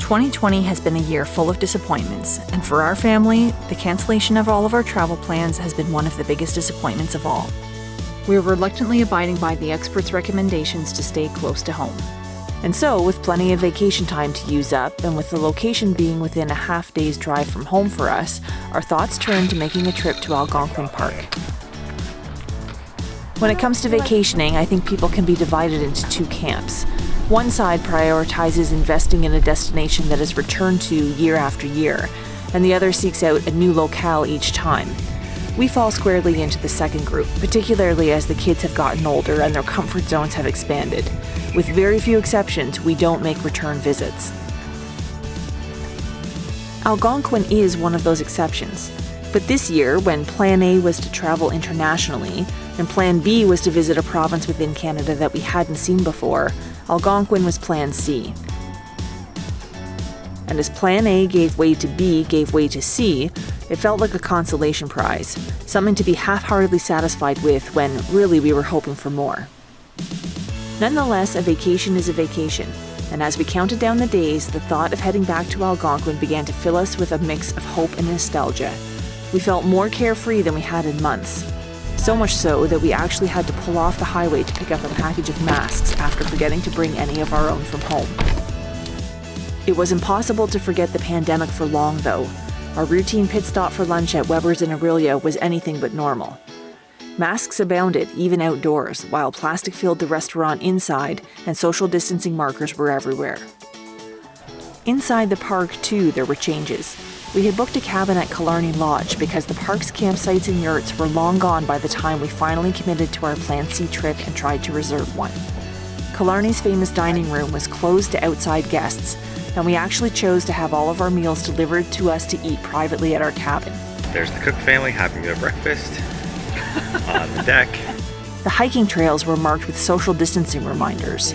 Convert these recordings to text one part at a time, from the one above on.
"2020 has been a year full of disappointments, and for our family, the cancellation of all of our travel plans has been one of the biggest disappointments of all. We are reluctantly abiding by the experts' recommendations to stay close to home. And so, with plenty of vacation time to use up, and with the location being within a half-day's drive from home for us, our thoughts turned to making a trip to Algonquin Park. When it comes to vacationing, I think people can be divided into two camps. One side prioritizes investing in a destination that is returned to year after year, and the other seeks out a new locale each time. We fall squarely into the second group, particularly as the kids have gotten older and their comfort zones have expanded. With very few exceptions, we don't make return visits. Algonquin is one of those exceptions. But this year, when Plan A was to travel internationally, and Plan B was to visit a province within Canada that we hadn't seen before, Algonquin was Plan C. And as Plan A gave way to B gave way to C, it felt like a consolation prize, something to be half-heartedly satisfied with when really we were hoping for more. Nonetheless, a vacation is a vacation, and as we counted down the days, the thought of heading back to Algonquin began to fill us with a mix of hope and nostalgia. We felt more carefree than we had in months. So much so that we actually had to pull off the highway to pick up a package of masks after forgetting to bring any of our own from home. It was impossible to forget the pandemic for long, though. Our routine pit stop for lunch at Weber's in Aurelia was anything but normal. Masks abounded, even outdoors, while plastic filled the restaurant inside and social distancing markers were everywhere. Inside the park, too, there were changes. We had booked a cabin at Killarney Lodge because the park's campsites and yurts were long gone by the time we finally committed to our Plan C trip and tried to reserve one. Killarney's famous dining room was closed to outside guests, and we actually chose to have all of our meals delivered to us to eat privately at our cabin. There's the Cook family having their breakfast on the deck. The hiking trails were marked with social distancing reminders.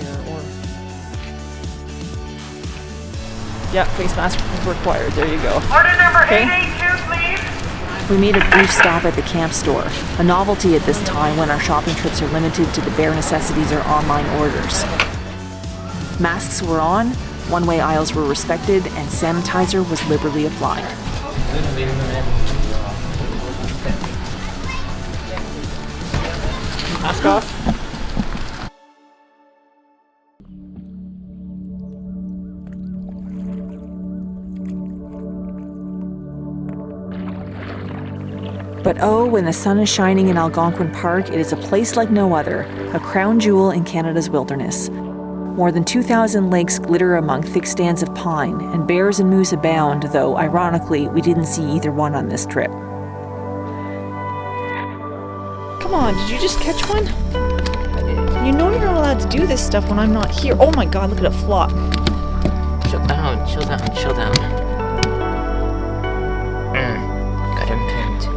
Yeah, face mask required. There you go. Order number 882, please. We made a brief stop at the camp store, a novelty at this time when our shopping trips are limited to the bare necessities or online orders. Masks were on, one-way aisles were respected, and sanitizer was liberally applied. Mask off. But oh, when the sun is shining in Algonquin Park, it is a place like no other, a crown jewel in Canada's wilderness. More than 2,000 lakes glitter among thick stands of pine, and bears and moose abound, though, ironically, we didn't see either one on this trip. Come on, did you just catch one? You know you're not allowed to do this stuff when I'm not here. Oh my god, look at it flop. Chill down, chill down, chill down. Got him pinned.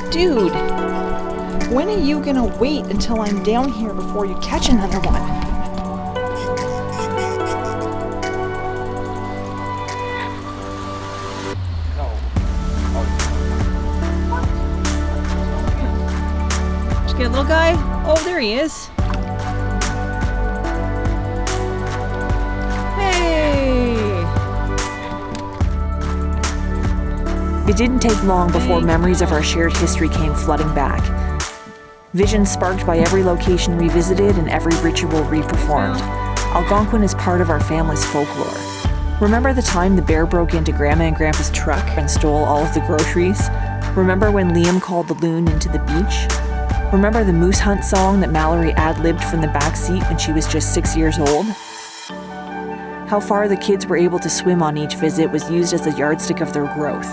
Dude, when are you gonna wait until I'm down here before you catch another one? Just get a little guy. Oh, there he is. It didn't take long before memories of our shared history came flooding back. Visions sparked by every location we visited and every ritual re-performed. Algonquin is part of our family's folklore. Remember the time the bear broke into Grandma and Grandpa's truck and stole all of the groceries? Remember when Liam called the loon into the beach? Remember the moose hunt song that Mallory ad-libbed from the back seat when she was just 6 years old? How far the kids were able to swim on each visit was used as a yardstick of their growth.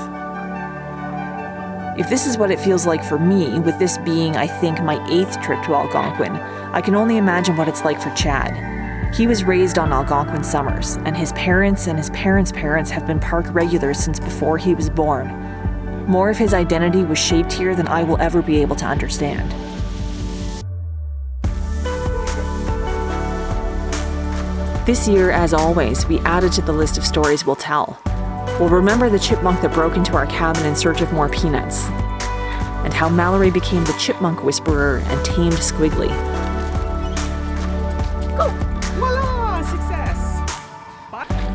If this is what it feels like for me, with this being, I think, my 8th trip to Algonquin, I can only imagine what it's like for Chad. He was raised on Algonquin summers, and his parents' parents' have been park regulars since before he was born. More of his identity was shaped here than I will ever be able to understand. This year, as always, we added to the list of stories we'll tell. We'll remember the chipmunk that broke into our cabin in search of more peanuts, and how Mallory became the chipmunk whisperer and tamed Squiggly. Voila! Success!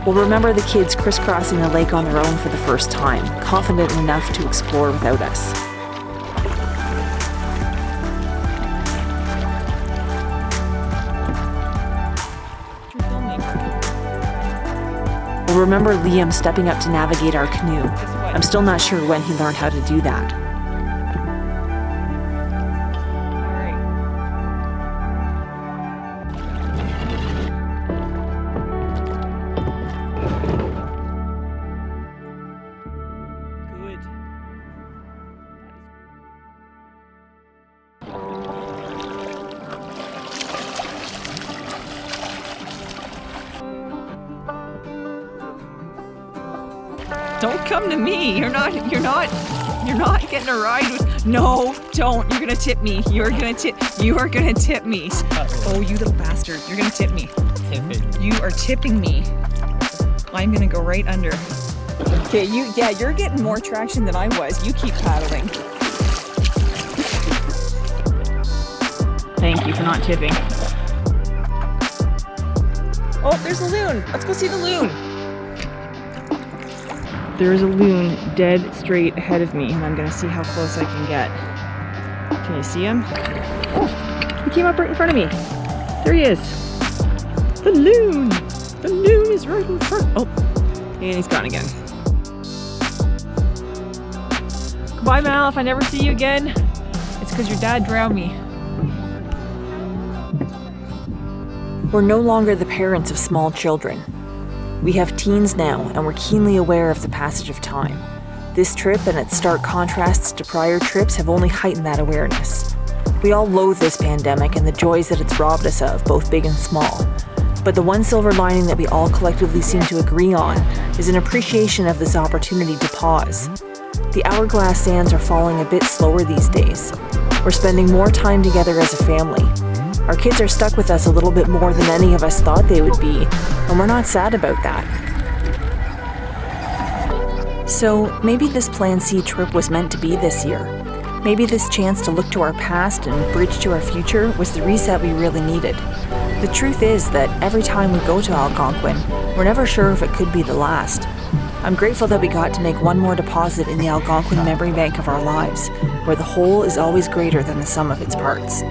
We'll remember the kids crisscrossing the lake on their own for the first time, confident enough to explore without us. We'll remember Liam stepping up to navigate our canoe. I'm still not sure when he learned how to do that. Don't come to me. You're not getting a ride with. No, don't. You're gonna tip me. You are gonna tip me. Oh, you little bastard. You're gonna tip me. You are tipping me. I'm gonna go right under. Okay, you're getting more traction than I was. You keep paddling. Thank you for not tipping. Oh, there's a loon. Let's go see the loon. There is a loon dead straight ahead of me, and I'm gonna see how close I can get. Can you see him? Oh, he came up right in front of me. There he is. The loon! The loon is right in front. Oh, and he's gone again. Goodbye, Mal. If I never see you again, it's because your dad drowned me. We're no longer the parents of small children. We have teens now, and we're keenly aware of the passage of time. This trip and its stark contrasts to prior trips have only heightened that awareness. We all loathe this pandemic and the joys that it's robbed us of, both big and small. But the one silver lining that we all collectively seem to agree on is an appreciation of this opportunity to pause. The hourglass sands are falling a bit slower these days. We're spending more time together as a family. Our kids are stuck with us a little bit more than any of us thought they would be, and we're not sad about that. So maybe this Plan C trip was meant to be this year. Maybe this chance to look to our past and bridge to our future was the reset we really needed. The truth is that every time we go to Algonquin, we're never sure if it could be the last. I'm grateful that we got to make one more deposit in the Algonquin memory bank of our lives, where the whole is always greater than the sum of its parts.